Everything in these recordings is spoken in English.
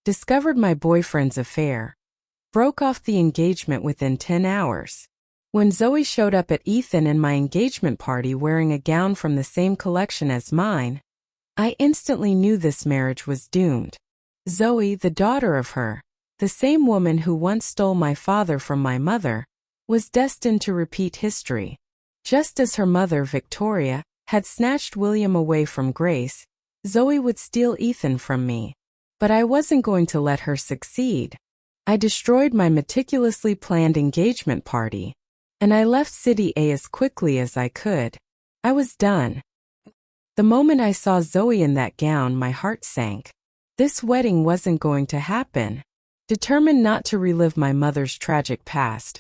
discovered my boyfriend's affair, broke off the engagement within 10 hours. When Zoe showed up at Ethan and my engagement party wearing a gown from the same collection as mine, I instantly knew this marriage was doomed. Zoe, the daughter of her, the same woman who once stole my father from my mother, was destined to repeat history. Just as her mother, Victoria, had snatched William away from Grace, Zoe would steal Ethan from me. But I wasn't going to let her succeed. I destroyed my meticulously planned engagement party, and I left City A as quickly as I could. I was done. The moment I saw Zoe in that gown, my heart sank. This wedding wasn't going to happen. Determined not to relive my mother's tragic past,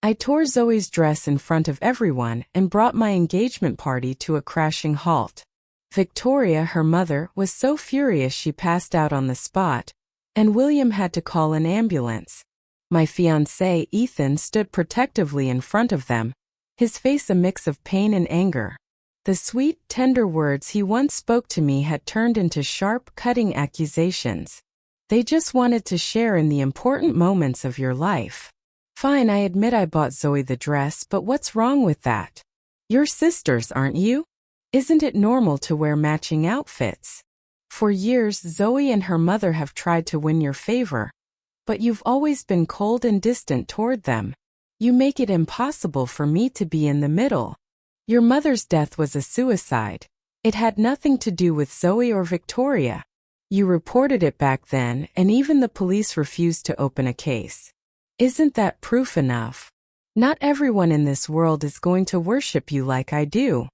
I tore Zoe's dress in front of everyone and brought my engagement party to a crashing halt. Victoria, her mother, was so furious she passed out on the spot, and William had to call an ambulance. My fiancé, Ethan, stood protectively in front of them, his face a mix of pain and anger. The sweet, tender words he once spoke to me had turned into sharp, cutting accusations. They just wanted to share in the important moments of your life. Fine, I admit I bought Zoe the dress, but what's wrong with that? You're sisters, aren't you? Isn't it normal to wear matching outfits? For years, Zoe and her mother have tried to win your favor, but you've always been cold and distant toward them. You make it impossible for me to be in the middle. Your mother's death was a suicide. It had nothing to do with Zoe or Victoria. You reported it back then, and even the police refused to open a case. Isn't that proof enough? Not everyone in this world is going to worship you like I do.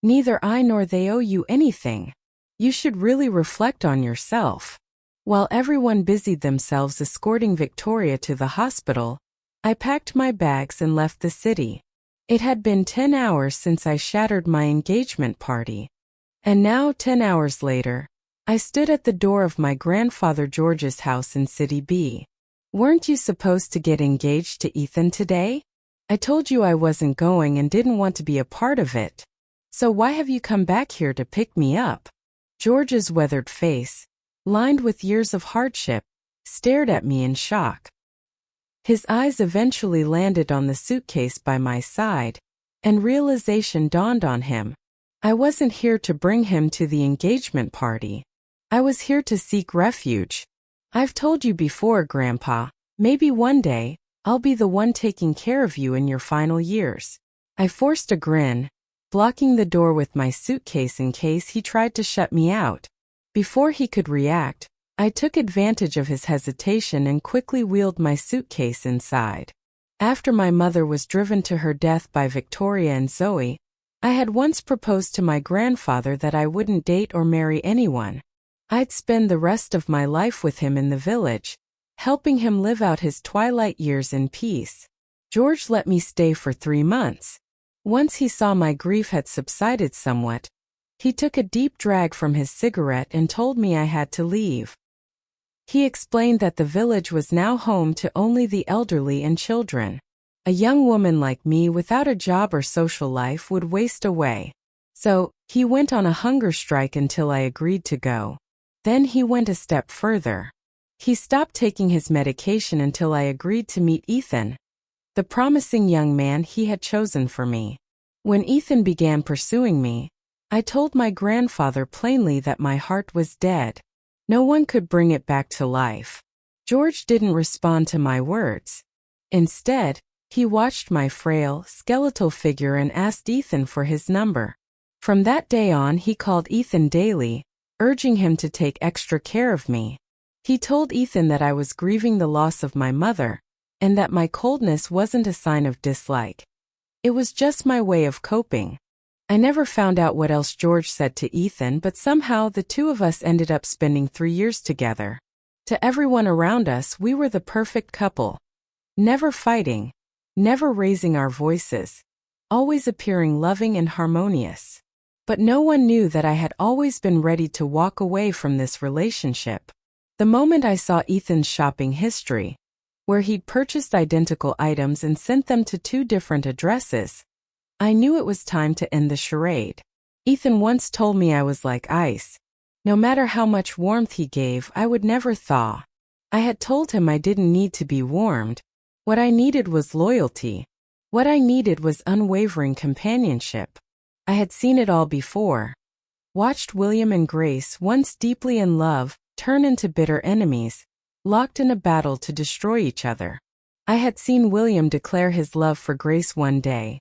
Neither I nor they owe you anything. You should really reflect on yourself. While everyone busied themselves escorting Victoria to the hospital, I packed my bags and left the city. It had been 10 hours since I shattered my engagement party. And now, 10 hours later, I stood at the door of my grandfather George's house in City B. Weren't you supposed to get engaged to Ethan today? I told you I wasn't going and didn't want to be a part of it. So why have you come back here to pick me up? George's weathered face, lined with years of hardship, stared at me in shock. His eyes eventually landed on the suitcase by my side, and realization dawned on him. I wasn't here to bring him to the engagement party. I was here to seek refuge. I've told you before, Grandpa, maybe one day, I'll be the one taking care of you in your final years. I forced a grin, blocking the door with my suitcase in case he tried to shut me out. Before he could react, I took advantage of his hesitation and quickly wheeled my suitcase inside. After my mother was driven to her death by Victoria and Zoe, I had once proposed to my grandfather that I wouldn't date or marry anyone. I'd spend the rest of my life with him in the village, helping him live out his twilight years in peace. George let me stay for 3 months. Once he saw my grief had subsided somewhat, he took a deep drag from his cigarette and told me I had to leave. He explained that the village was now home to only the elderly and children. A young woman like me without a job or social life would waste away. So, he went on a hunger strike until I agreed to go. Then he went a step further. He stopped taking his medication until I agreed to meet Ethan, the promising young man he had chosen for me. When Ethan began pursuing me, I told my grandfather plainly that my heart was dead. No one could bring it back to life. George didn't respond to my words. Instead, he watched my frail, skeletal figure and asked Ethan for his number. From that day on, he called Ethan daily, urging him to take extra care of me. He told Ethan that I was grieving the loss of my mother, and that my coldness wasn't a sign of dislike. It was just my way of coping. I never found out what else George said to Ethan, but somehow the two of us ended up spending 3 years together. To everyone around us, we were the perfect couple. Never fighting, never raising our voices, always appearing loving and harmonious. But no one knew that I had always been ready to walk away from this relationship. The moment I saw Ethan's shopping history, where he'd purchased identical items and sent them to 2 different addresses, I knew it was time to end the charade. Ethan once told me I was like ice. No matter how much warmth he gave, I would never thaw. I had told him I didn't need to be warmed. What I needed was loyalty. What I needed was unwavering companionship. I had seen it all before. Watched William and Grace, once deeply in love, turn into bitter enemies, locked in a battle to destroy each other. I had seen William declare his love for Grace one day,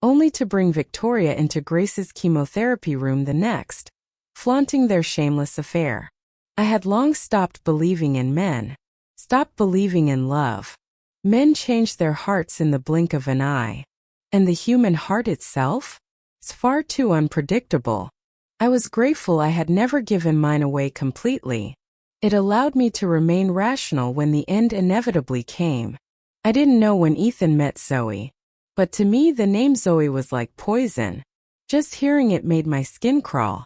only to bring Victoria into Grace's chemotherapy room the next, flaunting their shameless affair. I had long stopped believing in men, stopped believing in love. Men change their hearts in the blink of an eye. And the human heart itself? It's far too unpredictable. I was grateful I had never given mine away completely. It allowed me to remain rational when the end inevitably came. I didn't know when Ethan met Zoe, but to me the name Zoe was like poison. Just hearing it made my skin crawl.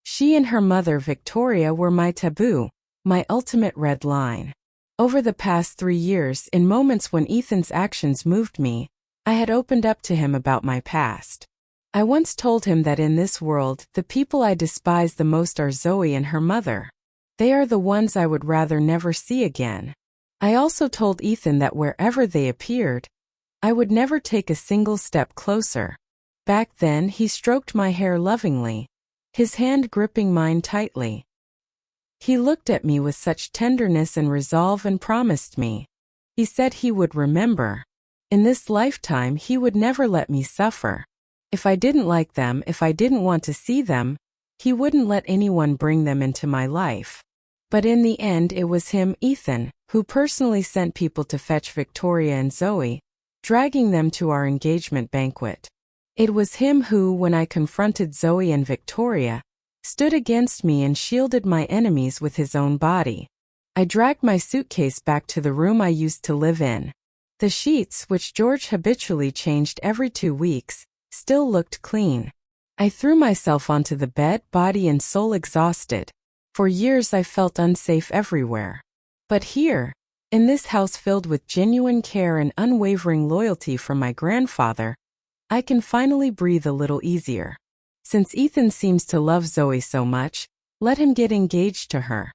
She and her mother Victoria were my taboo, my ultimate red line. Over the past 3 years, in moments when Ethan's actions moved me, I had opened up to him about my past. I once told him that in this world, the people I despise the most are Zoe and her mother. They are the ones I would rather never see again. I also told Ethan that wherever they appeared, I would never take a single step closer. Back then, he stroked my hair lovingly, his hand gripping mine tightly. He looked at me with such tenderness and resolve and promised me. He said he would remember. In this lifetime, he would never let me suffer. If I didn't like them, if I didn't want to see them, he wouldn't let anyone bring them into my life. But in the end, it was him, Ethan, who personally sent people to fetch Victoria and Zoe, dragging them to our engagement banquet. It was him who, when I confronted Zoe and Victoria, stood against me and shielded my enemies with his own body. I dragged my suitcase back to the room I used to live in. The sheets, which George habitually changed every 2 weeks, still looked clean. I threw myself onto the bed, body and soul exhausted. For years I felt unsafe everywhere. But here, in this house filled with genuine care and unwavering loyalty from my grandfather, I can finally breathe a little easier. Since Ethan seems to love Zoe so much, let him get engaged to her.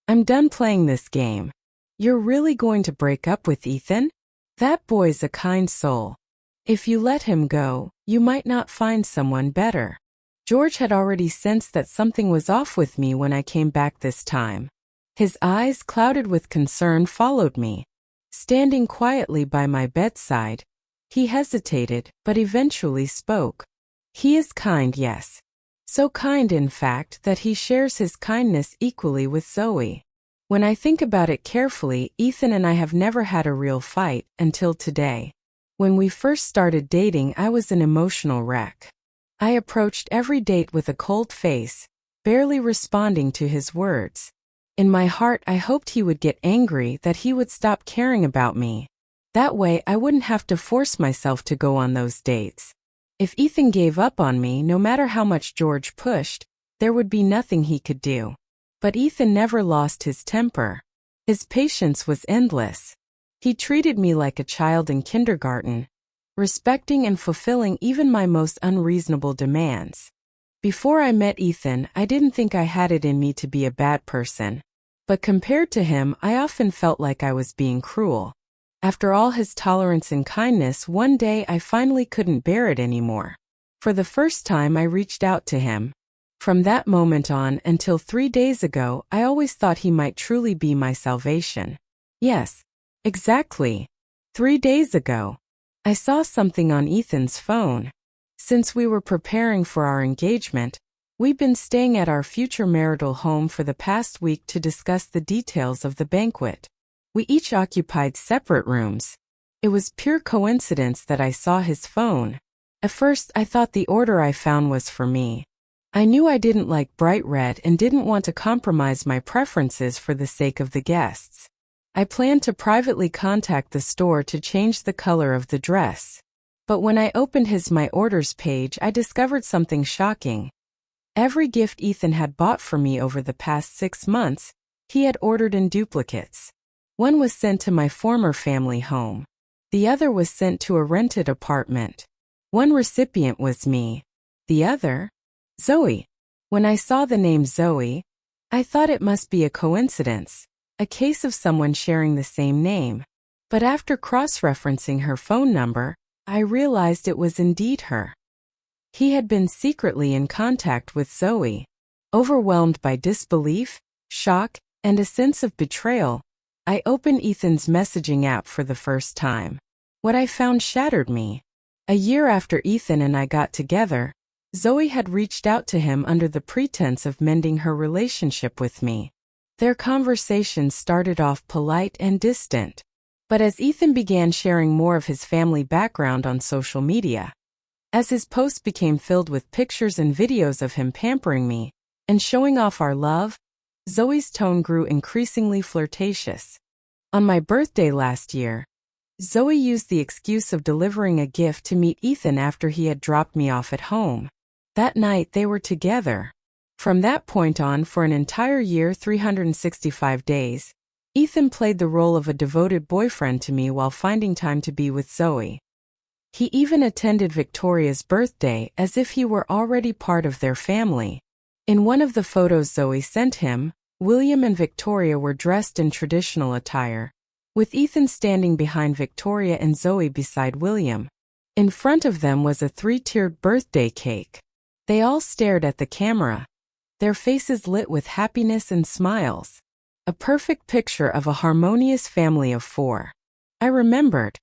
I'm done playing this game. You're really going to break up with Ethan? That boy's a kind soul. If you let him go, you might not find someone better. George had already sensed that something was off with me when I came back this time. His eyes, clouded with concern, followed me. Standing quietly by my bedside, he hesitated, but eventually spoke. He is kind, yes. So kind, in fact, that he shares his kindness equally with Zoe. When I think about it carefully, Ethan and I have never had a real fight until today. When we first started dating, I was an emotional wreck. I approached every date with a cold face, barely responding to his words. In my heart, I hoped he would get angry, that he would stop caring about me. That way, I wouldn't have to force myself to go on those dates. If Ethan gave up on me, no matter how much George pushed, there would be nothing he could do. But Ethan never lost his temper. His patience was endless. He treated me like a child in kindergarten, respecting and fulfilling even my most unreasonable demands. Before I met Ethan, I didn't think I had it in me to be a bad person. But compared to him, I often felt like I was being cruel. After all his tolerance and kindness, one day I finally couldn't bear it anymore. For the first time, I reached out to him. From that moment on until 3 days ago, I always thought he might truly be my salvation. Yes, exactly. 3 days ago, I saw something on Ethan's phone. Since we were preparing for our engagement, we've been staying at our future marital home for the past week to discuss the details of the banquet. We each occupied separate rooms. It was pure coincidence that I saw his phone. At first, I thought the order I found was for me. I knew I didn't like bright red and didn't want to compromise my preferences for the sake of the guests. I planned to privately contact the store to change the color of the dress. But when I opened his My Orders page, I discovered something shocking. Every gift Ethan had bought for me over the past 6 months, he had ordered in duplicates. One was sent to my former family home. The other was sent to a rented apartment. One recipient was me. The other? Zoe. When I saw the name Zoe, I thought it must be a coincidence. a case of someone sharing the same name. But after cross-referencing her phone number, I realized it was indeed her. He had been secretly in contact with Zoe. Overwhelmed by disbelief, shock, and a sense of betrayal, I opened Ethan's messaging app for the first time. What I found shattered me. A year after Ethan and I got together, Zoe had reached out to him under the pretense of mending her relationship with me. Their conversation started off polite and distant. But as Ethan began sharing more of his family background on social media, as his posts became filled with pictures and videos of him pampering me and showing off our love, Zoe's tone grew increasingly flirtatious. On my birthday last year, Zoe used the excuse of delivering a gift to meet Ethan after he had dropped me off at home. That night they were together. From that point on, for an entire year, 365 days, Ethan played the role of a devoted boyfriend to me while finding time to be with Zoe. He even attended Victoria's birthday as if he were already part of their family. In one of the photos Zoe sent him, William and Victoria were dressed in traditional attire, with Ethan standing behind Victoria and Zoe beside William. In front of them was a 3-tiered birthday cake. They all stared at the camera, their faces lit with happiness and smiles. A perfect picture of a harmonious family of 4. I remembered.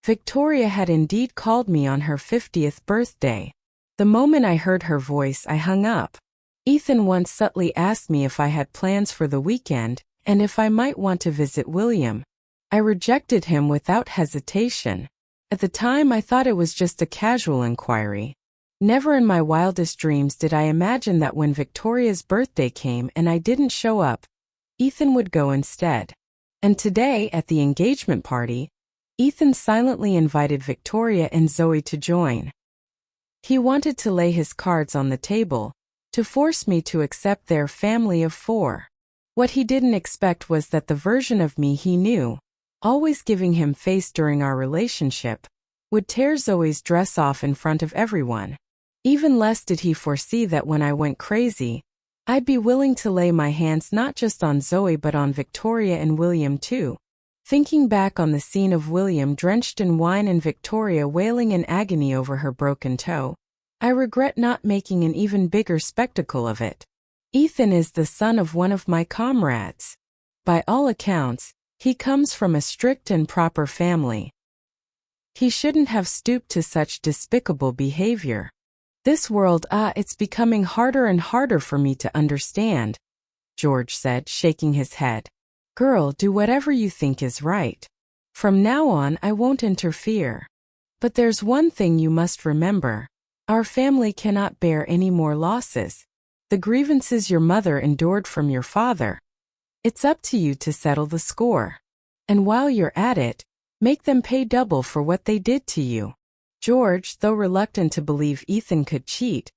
Victoria had indeed called me on her 50th birthday. The moment I heard her voice, I hung up. Ethan once subtly asked me if I had plans for the weekend and if I might want to visit William. I rejected him without hesitation. At the time, I thought it was just a casual inquiry. Never in my wildest dreams did I imagine that when Victoria's birthday came and I didn't show up, Ethan would go instead. And today, at the engagement party, Ethan silently invited Victoria and Zoe to join. He wanted to lay his cards on the table, to force me to accept their family of 4. What he didn't expect was that the version of me he knew, always giving him face during our relationship, would tear Zoe's dress off in front of everyone. Even less did he foresee that when I went crazy, I'd be willing to lay my hands not just on Zoe but on Victoria and William too. Thinking back on the scene of William drenched in wine and Victoria wailing in agony over her broken toe, I regret not making an even bigger spectacle of it. Ethan is the son of one of my comrades. By all accounts, he comes from a strict and proper family. He shouldn't have stooped to such despicable behavior. This world, it's becoming harder and harder for me to understand, George said, shaking his head. Girl, do whatever you think is right. From now on, I won't interfere. But there's one thing you must remember. Our family cannot bear any more losses. The grievances your mother endured from your father. It's up to you to settle the score. And while you're at it, make them pay double for what they did to you. George, though reluctant to believe Ethan could cheat,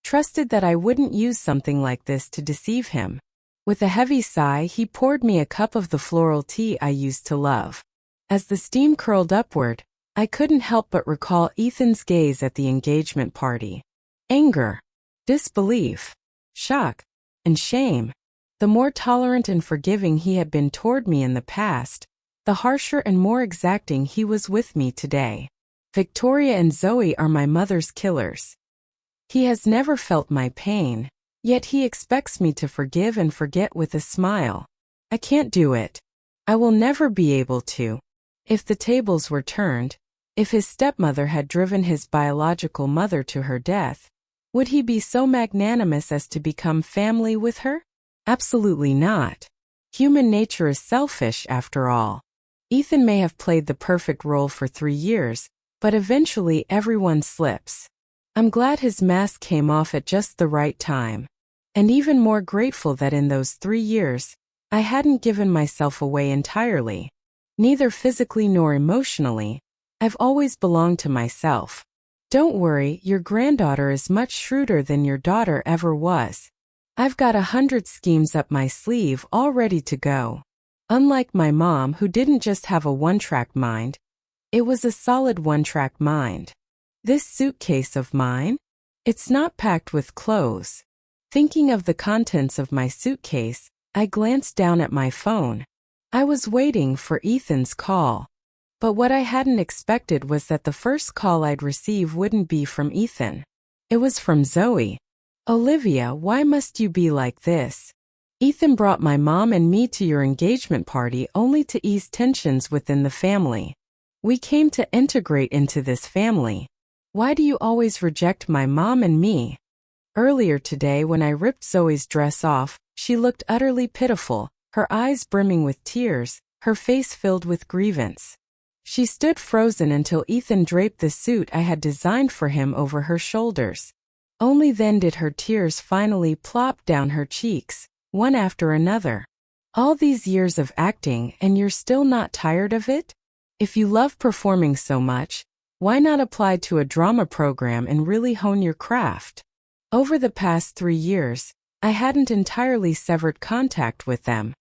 trusted that I wouldn't use something like this to deceive him. With a heavy sigh, he poured me a cup of the floral tea I used to love. As the steam curled upward, I couldn't help but recall Ethan's gaze at the engagement party. Anger, disbelief, shock, and shame. The more tolerant and forgiving he had been toward me in the past, the harsher and more exacting he was with me today. Victoria and Zoe are my mother's killers. He has never felt my pain, yet he expects me to forgive and forget with a smile. I can't do it. I will never be able to. If the tables were turned, if his stepmother had driven his biological mother to her death, would he be so magnanimous as to become family with her? Absolutely not. Human nature is selfish after all. Ethan may have played the perfect role for 3 years, but eventually everyone slips. I'm glad his mask came off at just the right time. And even more grateful that in those 3 years, I hadn't given myself away entirely. Neither physically nor emotionally. I've always belonged to myself. Don't worry, your granddaughter is much shrewder than your daughter ever was. I've got 100 schemes up my sleeve all ready to go. Unlike my mom, who didn't just have a one-track mind, it was a solid one-track mind. This suitcase of mine? It's not packed with clothes. Thinking of the contents of my suitcase, I glanced down at my phone. I was waiting for Ethan's call. But what I hadn't expected was that the first call I'd receive wouldn't be from Ethan. It was from Zoe. "Olivia, why must you be like this? Ethan brought my mom and me to your engagement party only to ease tensions within the family. We came to integrate into this family. Why do you always reject my mom and me?" Earlier today, when I ripped Zoe's dress off, she looked utterly pitiful, her eyes brimming with tears, her face filled with grievance. She stood frozen until Ethan draped the suit I had designed for him over her shoulders. Only then did her tears finally plop down her cheeks, one after another. "All these years of acting and you're still not tired of it? If you love performing so much, why not apply to a drama program and really hone your craft?" Over the past 3 years, I hadn't entirely severed contact with them.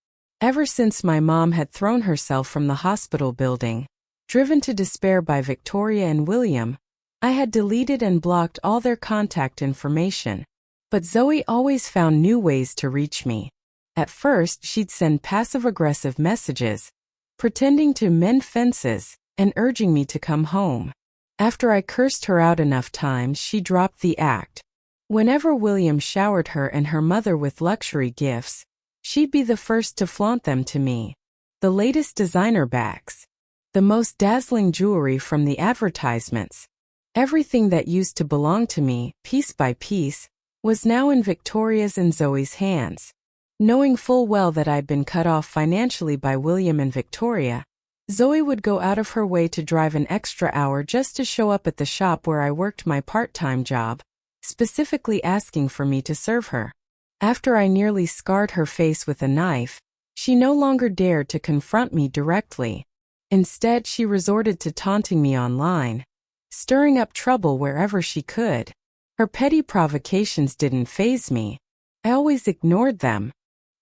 Ever since my mom had thrown herself from the hospital building, driven to despair by Victoria and William, I had deleted and blocked all their contact information. But Zoe always found new ways to reach me. At first, she'd send passive-aggressive messages, pretending to mend fences and urging me to come home. After I cursed her out enough times, she dropped the act. Whenever William showered her and her mother with luxury gifts, she'd be the first to flaunt them to me. The latest designer bags, the most dazzling jewelry from the advertisements. Everything that used to belong to me, piece by piece, was now in Victoria's and Zoe's hands. Knowing full well that I'd been cut off financially by William and Victoria, Zoe would go out of her way to drive an extra hour just to show up at the shop where I worked my part-time job, specifically asking for me to serve her. After I nearly scarred her face with a knife, she no longer dared to confront me directly. Instead, she resorted to taunting me online, stirring up trouble wherever she could. Her petty provocations didn't faze me. I always ignored them.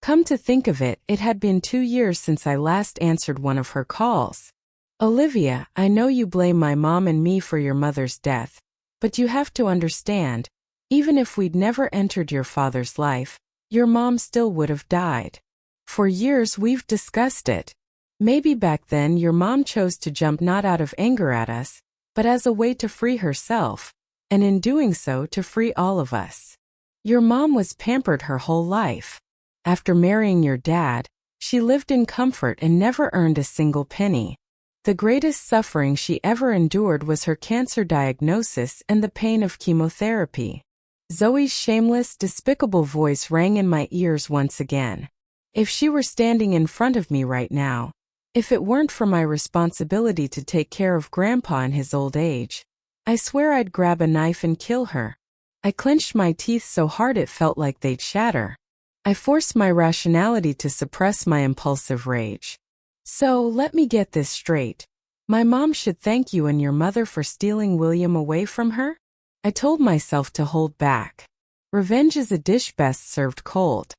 Come to think of it, it had been 2 years since I last answered one of her calls. "Olivia, I know you blame my mom and me for your mother's death, but you have to understand, even if we'd never entered your father's life, your mom still would have died. For years we've discussed it. Maybe back then your mom chose to jump not out of anger at us, but as a way to free herself, and in doing so to free all of us. Your mom was pampered her whole life. After marrying your dad, she lived in comfort and never earned a single penny. The greatest suffering she ever endured was her cancer diagnosis and the pain of chemotherapy." Zoe's shameless, despicable voice rang in my ears once again. If she were standing in front of me right now, if it weren't for my responsibility to take care of Grandpa in his old age, I swear I'd grab a knife and kill her. I clenched my teeth so hard it felt like they'd shatter. I forced my rationality to suppress my impulsive rage. "So, let me get this straight. My mom should thank you and your mother for stealing William away from her?" I told myself to hold back. Revenge is a dish best served cold.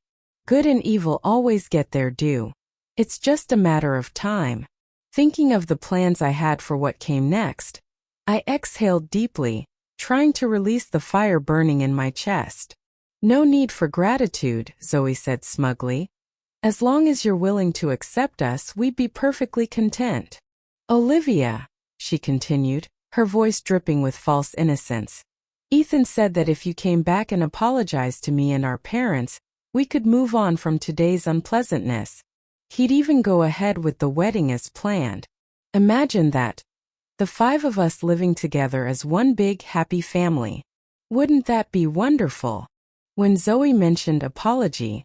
Good and evil always get their due. It's just a matter of time. Thinking of the plans I had for what came next, I exhaled deeply, trying to release the fire burning in my chest. "No need for gratitude," Zoe said smugly. "As long as you're willing to accept us, we'd be perfectly content." "Olivia," she continued, her voice dripping with false innocence, "Ethan said that if you came back and apologized to me and our parents, we could move on from today's unpleasantness. He'd even go ahead with the wedding as planned. Imagine that. The 5 of us living together as one big happy family. Wouldn't that be wonderful?" When Zoe mentioned apology,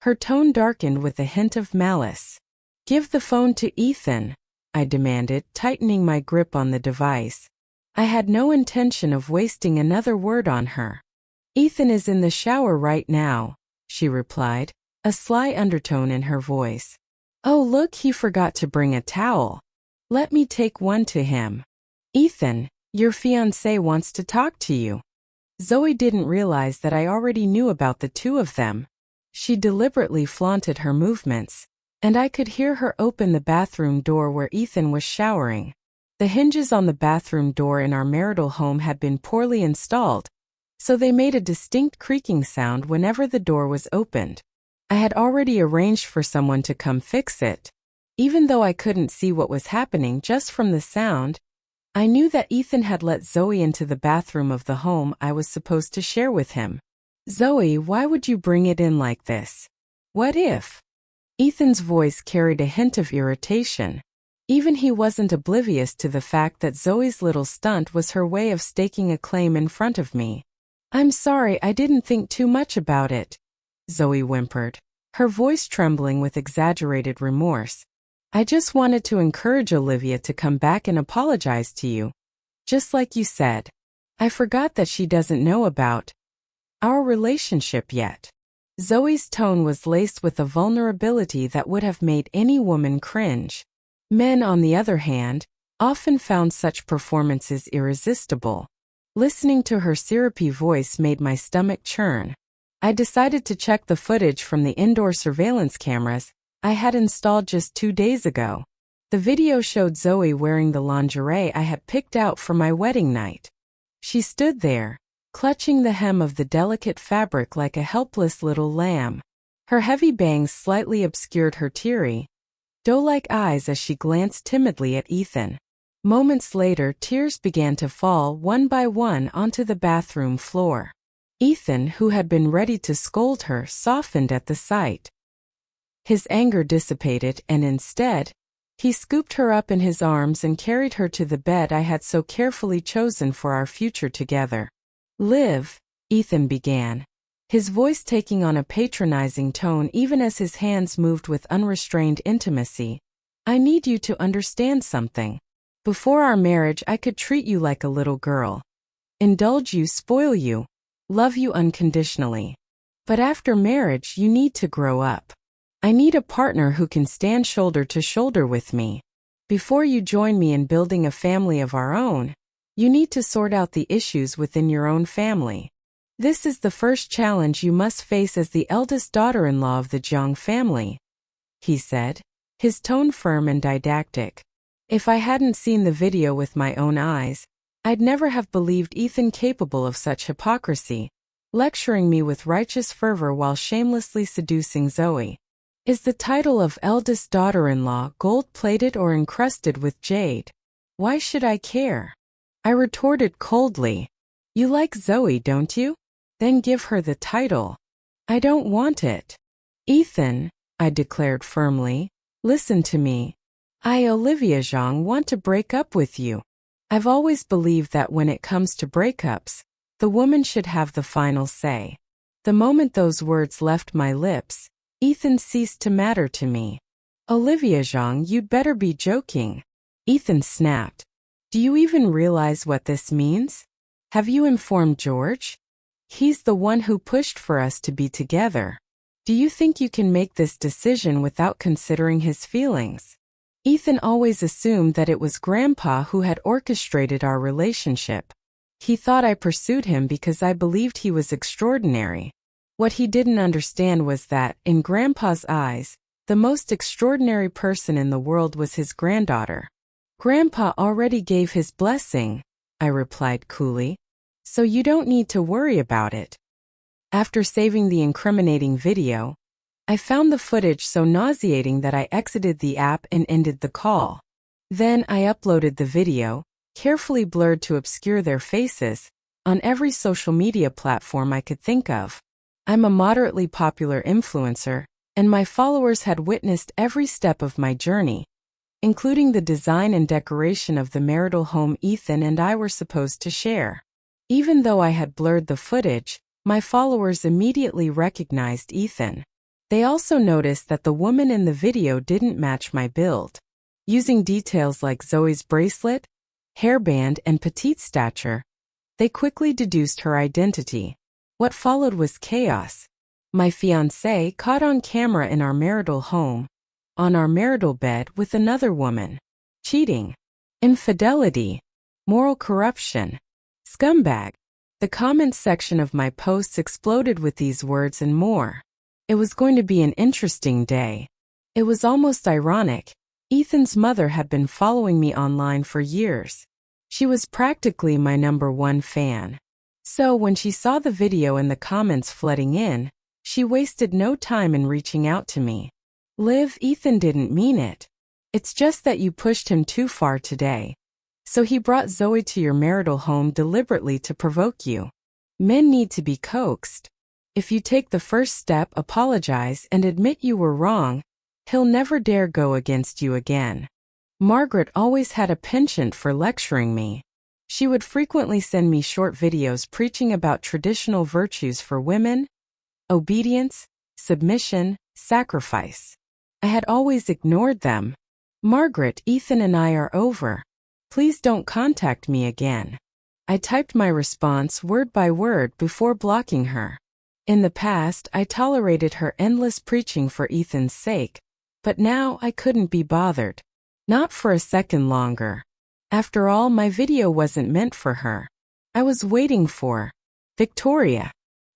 her tone darkened with a hint of malice. "Give the phone to Ethan," I demanded, tightening my grip on the device. I had no intention of wasting another word on her. "Ethan is in the shower right now," she replied, a sly undertone in her voice. "Oh look, he forgot to bring a towel. Let me take one to him. Ethan, your fiancé wants to talk to you." Zoe didn't realize that I already knew about the 2 of them. She deliberately flaunted her movements, and I could hear her open the bathroom door where Ethan was showering. The hinges on the bathroom door in our marital home had been poorly installed, so they made a distinct creaking sound whenever the door was opened. I had already arranged for someone to come fix it. Even though I couldn't see what was happening just from the sound, I knew that Ethan had let Zoe into the bathroom of the home I was supposed to share with him. Zoe, why would you bring it in like this? What if? Ethan's voice carried a hint of irritation. Even he wasn't oblivious to the fact that Zoe's little stunt was her way of staking a claim in front of me. I'm sorry, I didn't think too much about it, Zoe whimpered, her voice trembling with exaggerated remorse. I just wanted to encourage Olivia to come back and apologize to you. Just like you said. I forgot that she doesn't know about our relationship yet. Zoe's tone was laced with a vulnerability that would have made any woman cringe. Men, on the other hand, often found such performances irresistible. Listening to her syrupy voice made my stomach churn. I decided to check the footage from the indoor surveillance cameras I had installed just 2 days ago. The video showed Zoe wearing the lingerie I had picked out for my wedding night. She stood there, clutching the hem of the delicate fabric like a helpless little lamb. Her heavy bangs slightly obscured her teary, doe-like eyes as she glanced timidly at Ethan. Moments later, tears began to fall one by one onto the bathroom floor. Ethan, who had been ready to scold her, softened at the sight. His anger dissipated, and instead, he scooped her up in his arms and carried her to the bed I had so carefully chosen for our future together. Liv, Ethan began, his voice taking on a patronizing tone even as his hands moved with unrestrained intimacy. I need you to understand something. Before our marriage, I could treat you like a little girl. Indulge you, spoil you, love you unconditionally. But after marriage, you need to grow up. I need a partner who can stand shoulder to shoulder with me. Before you join me in building a family of our own, you need to sort out the issues within your own family. This is the first challenge you must face as the eldest daughter-in-law of the Jiang family, he said, his tone firm and didactic. If I hadn't seen the video with my own eyes, I'd never have believed Ethan capable of such hypocrisy, lecturing me with righteous fervor while shamelessly seducing Zoe. Is the title of eldest daughter-in-law gold-plated or encrusted with jade? Why should I care? I retorted coldly. You like Zoe, don't you? Then give her the title. I don't want it. Ethan, I declared firmly, listen to me. I, Olivia Zhang, want to break up with you. I've always believed that when it comes to breakups, the woman should have the final say. The moment those words left my lips, Ethan ceased to matter to me. Olivia Zhang, you'd better be joking. Ethan snapped. Do you even realize what this means? Have you informed George? He's the one who pushed for us to be together. Do you think you can make this decision without considering his feelings? Ethan always assumed that it was Grandpa who had orchestrated our relationship. He thought I pursued him because I believed he was extraordinary. What he didn't understand was that, in Grandpa's eyes, the most extraordinary person in the world was his granddaughter. Grandpa already gave his blessing, I replied coolly, so you don't need to worry about it. After saving the incriminating video, I found the footage so nauseating that I exited the app and ended the call. Then I uploaded the video, carefully blurred to obscure their faces, on every social media platform I could think of. I'm a moderately popular influencer, and my followers had witnessed every step of my journey, including the design and decoration of the marital home Ethan and I were supposed to share. Even though I had blurred the footage, my followers immediately recognized Ethan. They also noticed that the woman in the video didn't match my build. Using details like Zoe's bracelet, hairband, and petite stature, they quickly deduced her identity. What followed was chaos. My fiancé caught on camera in our marital home, on our marital bed with another woman. Cheating, infidelity, moral corruption, scumbag. The comments section of my posts exploded with these words and more. It was going to be an interesting day. It was almost ironic. Ethan's mother had been following me online for years. She was practically my #1 fan. So when she saw the video and the comments flooding in, she wasted no time in reaching out to me. Liv, Ethan didn't mean it. It's just that you pushed him too far today. So he brought Zoe to your marital home deliberately to provoke you. Men need to be coaxed. If you take the first step, apologize, and admit you were wrong, he'll never dare go against you again. Margaret always had a penchant for lecturing me. She would frequently send me short videos preaching about traditional virtues for women: obedience, submission, sacrifice. I had always ignored them. Margaret, Ethan and I are over. Please don't contact me again. I typed my response word by word before blocking her. In the past, I tolerated her endless preaching for Ethan's sake, but now I couldn't be bothered. Not for a second longer. After all, my video wasn't meant for her. I was waiting for Victoria.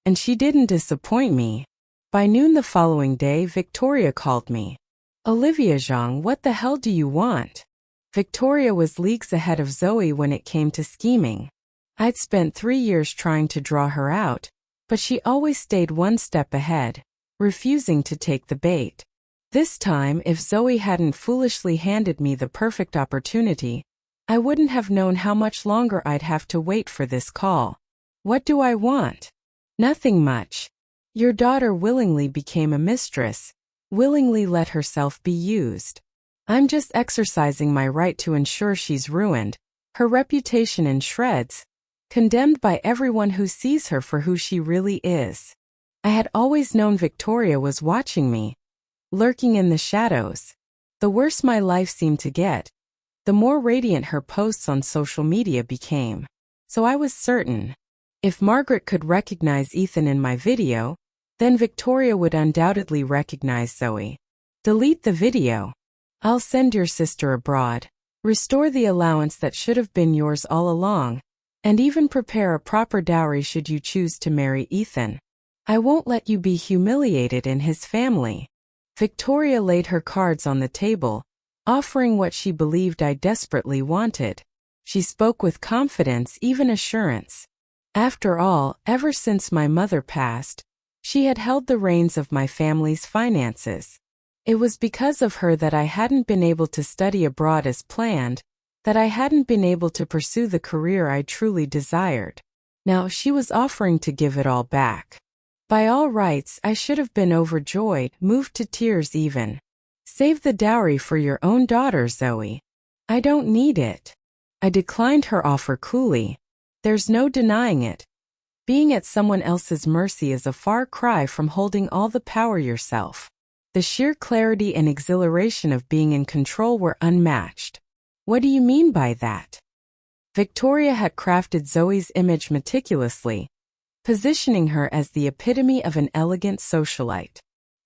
And she didn't disappoint me. By noon the following day, Victoria called me. Olivia Zhang, what the hell do you want? Victoria was leagues ahead of Zoe when it came to scheming. I'd spent 3 years trying to draw her out, but she always stayed one step ahead, refusing to take the bait. This time, if Zoe hadn't foolishly handed me the perfect opportunity, I wouldn't have known how much longer I'd have to wait for this call. What do I want? Nothing much. Your daughter willingly became a mistress, willingly let herself be used. I'm just exercising my right to ensure she's ruined, her reputation in shreds, condemned by everyone who sees her for who she really is. I had always known Victoria was watching me, lurking in the shadows. The worse my life seemed to get, the more radiant her posts on social media became. So I was certain, if Margaret could recognize Ethan in my video, then Victoria would undoubtedly recognize Zoe. Delete the video. I'll send your sister abroad, restore the allowance that should have been yours all along, and even prepare a proper dowry should you choose to marry Ethan. I won't let you be humiliated in his family. Victoria laid her cards on the table, offering what she believed I desperately wanted. She spoke with confidence, even assurance. After all, ever since my mother passed, she had held the reins of my family's finances. It was because of her that I hadn't been able to study abroad as planned, that I hadn't been able to pursue the career I truly desired. Now she was offering to give it all back. By all rights, I should have been overjoyed, moved to tears even. Save the dowry for your own daughter, Zoe. I don't need it. I declined her offer coolly. There's no denying it. Being at someone else's mercy is a far cry from holding all the power yourself. The sheer clarity and exhilaration of being in control were unmatched. What do you mean by that? Victoria had crafted Zoe's image meticulously, positioning her as the epitome of an elegant socialite.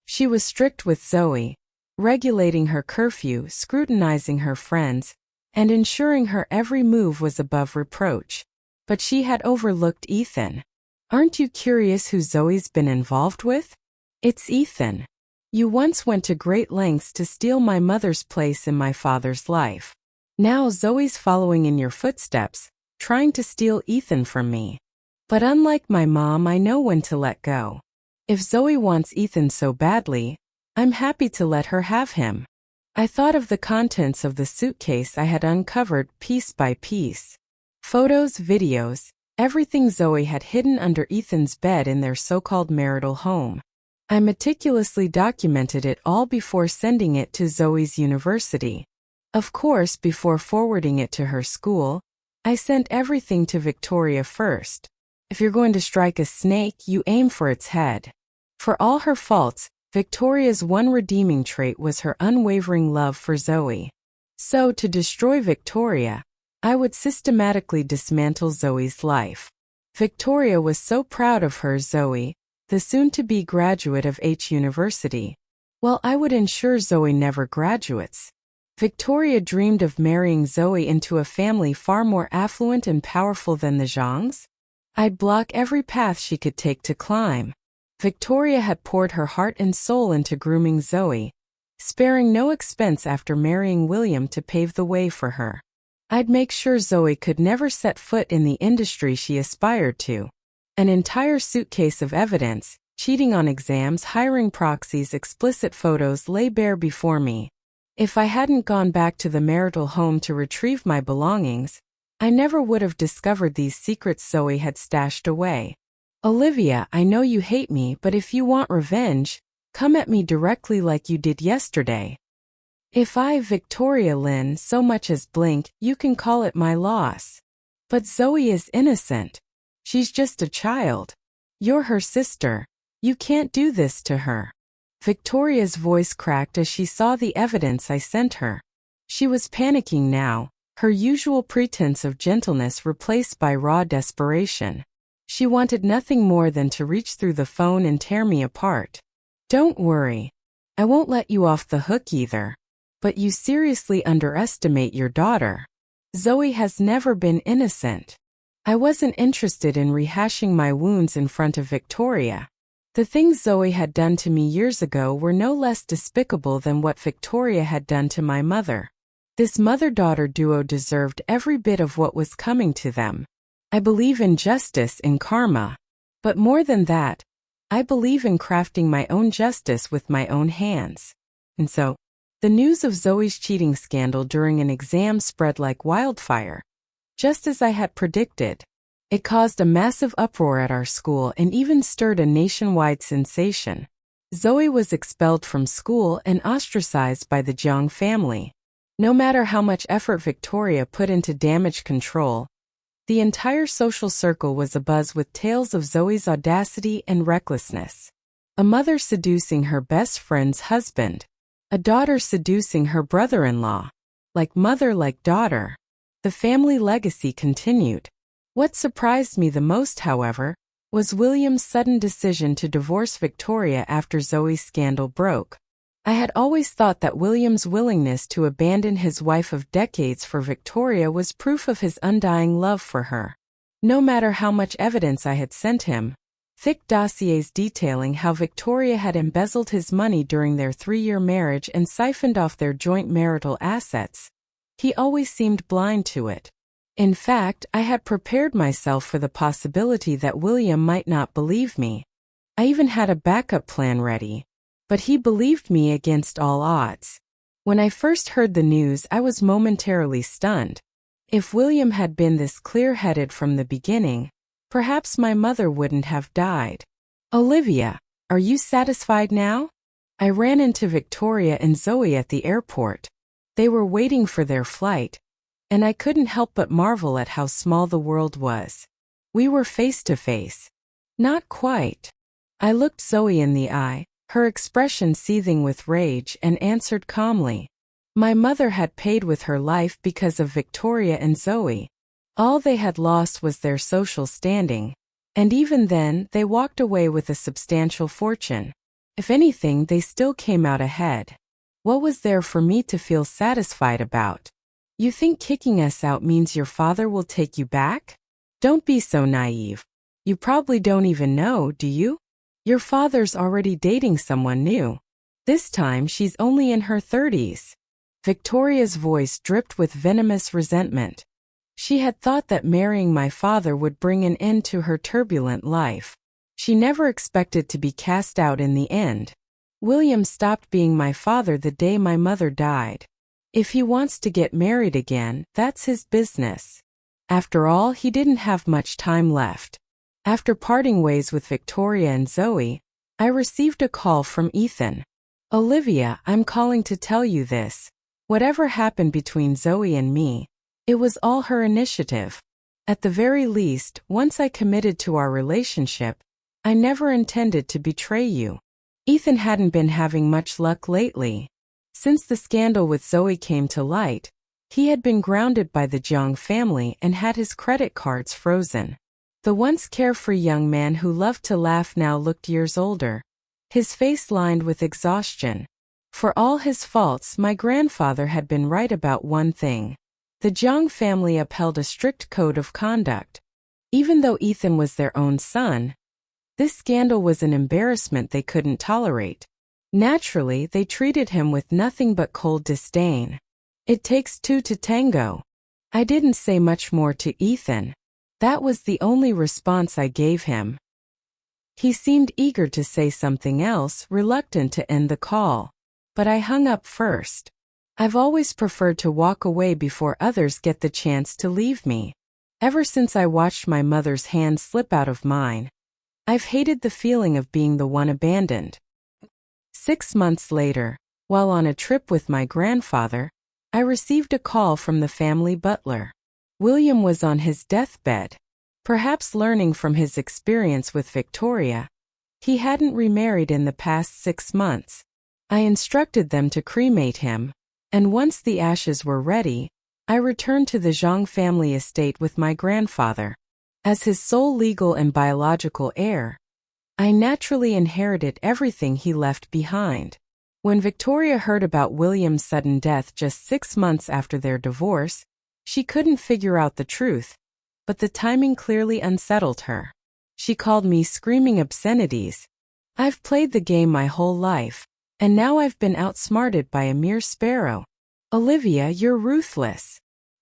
She was strict with Zoe, regulating her curfew, scrutinizing her friends, and ensuring her every move was above reproach. But she had overlooked Ethan. Aren't you curious who Zoe's been involved with? It's Ethan. You once went to great lengths to steal my mother's place in my father's life. Now Zoe's following in your footsteps, trying to steal Ethan from me. But unlike my mom, I know when to let go. If Zoe wants Ethan so badly, I'm happy to let her have him. I thought of the contents of the suitcase I had uncovered piece by piece. Photos, videos, everything Zoe had hidden under Ethan's bed in their so-called marital home. I meticulously documented it all before sending it to Zoe's university. Of course, before forwarding it to her school, I sent everything to Victoria first. If you're going to strike a snake, you aim for its head. For all her faults, Victoria's one redeeming trait was her unwavering love for Zoe. So, to destroy Victoria, I would systematically dismantle Zoe's life. Victoria was so proud of her, Zoe, the soon-to-be graduate of H University. Well, I would ensure Zoe never graduates. Victoria dreamed of marrying Zoe into a family far more affluent and powerful than the Zhangs. I'd block every path she could take to climb. Victoria had poured her heart and soul into grooming Zoe, sparing no expense after marrying William to pave the way for her. I'd make sure Zoe could never set foot in the industry she aspired to. An entire suitcase of evidence, cheating on exams, hiring proxies, explicit photos lay bare before me. If I hadn't gone back to the marital home to retrieve my belongings, I never would have discovered these secrets Zoe had stashed away. Olivia, I know you hate me, but if you want revenge, come at me directly like you did yesterday. If I, Victoria Lynn, so much as blink, you can call it my loss. But Zoe is innocent. She's just a child. You're her sister. You can't do this to her. Victoria's voice cracked as she saw the evidence I sent her. She was panicking now, her usual pretense of gentleness replaced by raw desperation. She wanted nothing more than to reach through the phone and tear me apart. Don't worry. I won't let you off the hook either. But you seriously underestimate your daughter. Zoe has never been innocent. I wasn't interested in rehashing my wounds in front of Victoria. The things Zoe had done to me years ago were no less despicable than what Victoria had done to my mother. This mother-daughter duo deserved every bit of what was coming to them. I believe in justice and karma. But more than that, I believe in crafting my own justice with my own hands. And so, the news of Zoe's cheating scandal during an exam spread like wildfire. Just as I had predicted. It caused a massive uproar at our school and even stirred a nationwide sensation. Zoe was expelled from school and ostracized by the Jiang family. No matter how much effort Victoria put into damage control, the entire social circle was abuzz with tales of Zoe's audacity and recklessness. A mother seducing her best friend's husband. A daughter seducing her brother-in-law. Like mother, like daughter. The family legacy continued. What surprised me the most, however, was William's sudden decision to divorce Victoria after Zoe's scandal broke. I had always thought that William's willingness to abandon his wife of decades for Victoria was proof of his undying love for her. No matter how much evidence I had sent him, thick dossiers detailing how Victoria had embezzled his money during their 3-year marriage and siphoned off their joint marital assets, he always seemed blind to it. In fact, I had prepared myself for the possibility that William might not believe me. I even had a backup plan ready. But he believed me against all odds. When I first heard the news, I was momentarily stunned. If William had been this clear-headed from the beginning, perhaps my mother wouldn't have died. Olivia, are you satisfied now? I ran into Victoria and Zoe at the airport. They were waiting for their flight, and I couldn't help but marvel at how small the world was. We were face to face. Not quite. I looked Zoe in the eye, her expression seething with rage, and answered calmly. My mother had paid with her life because of Victoria and Zoe. All they had lost was their social standing, and even then they walked away with a substantial fortune. If anything, they still came out ahead. What was there for me to feel satisfied about? You think kicking us out means your father will take you back? Don't be so naive. You probably don't even know, do you? Your father's already dating someone new. This time she's only in her 30s. Victoria's voice dripped with venomous resentment. She had thought that marrying my father would bring an end to her turbulent life. She never expected to be cast out in the end. William stopped being my father the day my mother died. If he wants to get married again, that's his business. After all, he didn't have much time left. After parting ways with Victoria and Zoe, I received a call from Ethan. Olivia, I'm calling to tell you this. Whatever happened between Zoe and me, it was all her initiative. At the very least, once I committed to our relationship, I never intended to betray you. Ethan hadn't been having much luck lately. Since the scandal with Zoe came to light, he had been grounded by the Jiang family and had his credit cards frozen. The once carefree young man who loved to laugh now looked years older, his face lined with exhaustion. For all his faults, my grandfather had been right about one thing. The Jiang family upheld a strict code of conduct. Even though Ethan was their own son, this scandal was an embarrassment they couldn't tolerate. Naturally, they treated him with nothing but cold disdain. It takes two to tango. I didn't say much more to Ethan. That was the only response I gave him. He seemed eager to say something else, reluctant to end the call. But I hung up first. I've always preferred to walk away before others get the chance to leave me. Ever since I watched my mother's hand slip out of mine, I've hated the feeling of being the one abandoned. 6 months later, while on a trip with my grandfather, I received a call from the family butler. William was on his deathbed. Perhaps learning from his experience with Victoria, he hadn't remarried in the past 6 months. I instructed them to cremate him, and once the ashes were ready, I returned to the Zhang family estate with my grandfather. As his sole legal and biological heir, I naturally inherited everything he left behind. When Victoria heard about William's sudden death just 6 months after their divorce, she couldn't figure out the truth, but the timing clearly unsettled her. She called me screaming obscenities. I've played the game my whole life, and now I've been outsmarted by a mere sparrow. Olivia, you're ruthless.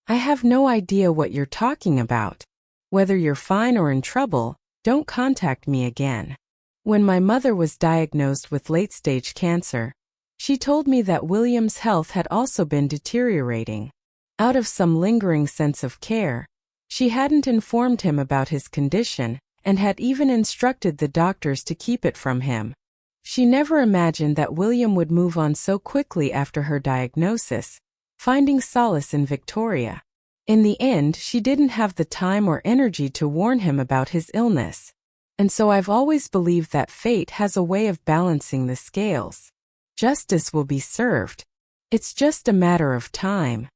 I have no idea what you're talking about. Whether you're fine or in trouble, don't contact me again. When my mother was diagnosed with late-stage cancer, she told me that William's health had also been deteriorating. Out of some lingering sense of care, she hadn't informed him about his condition and had even instructed the doctors to keep it from him. She never imagined that William would move on so quickly after her diagnosis, finding solace in Victoria. In the end, she didn't have the time or energy to warn him about his illness. And so I've always believed that fate has a way of balancing the scales. Justice will be served. It's just a matter of time.